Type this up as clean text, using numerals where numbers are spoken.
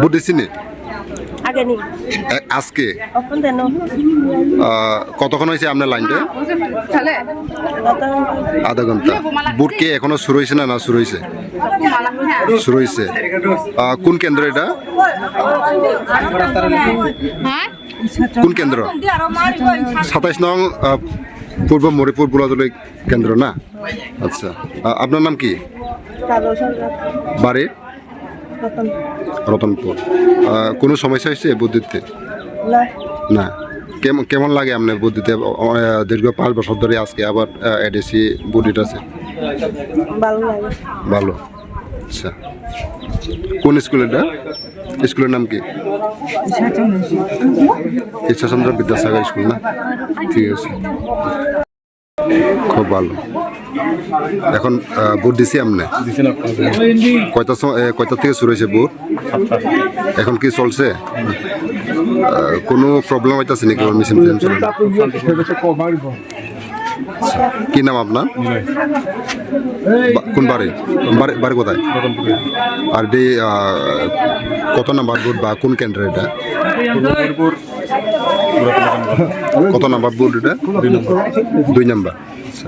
vote দিছিনি আগে নি আজকে অপন দেন কতক্ষণ হয়েছে আপনার লাইনটা চলে আধা ঘন্টা ভোট কি এখনো শুরু হয়েছে না শুরু হয়েছে শুরু হয়েছে কোন কেন্দ্র এটা হ্যাঁ কোন কেন্দ্র 27 নং পূর্ব মরিপুর বুলাদুলি কেন্দ্র না আচ্ছা আপনার নাম কি কালো সরকার বাড়ি রতন রতনপুর কোনো সমস্যা হয়েছে ভোট দিতে না না কেমন কেমন লাগে আপনার ভোট দিতে দীর্ঘ 5 বছর ধরে আজকে আবার এডিসি ভোট দিতেছে ভালো লাগে ভালো আচ্ছা কোন স্কুল এটা স্কুলের নাম কি ঈশ্বরচন্দ্র বিদ্যাসাগর স্কুল না ঠিক আছে খুব ভালো এখন ভোট দিছি আপনি কয়টা থেকে শুরু হয়েছে ভোট এখন কি চলছে কোনো প্রবলেম হইতেছে নাকি মিশন কি নাম আপনার কোন বাড়ি বাড়ি কোথায় আর এটি কত নাম্বার ভোট বা কোন কেন্দ্র এটা কত নাম্বার ভোট এটা 2 নাম্বার আচ্ছা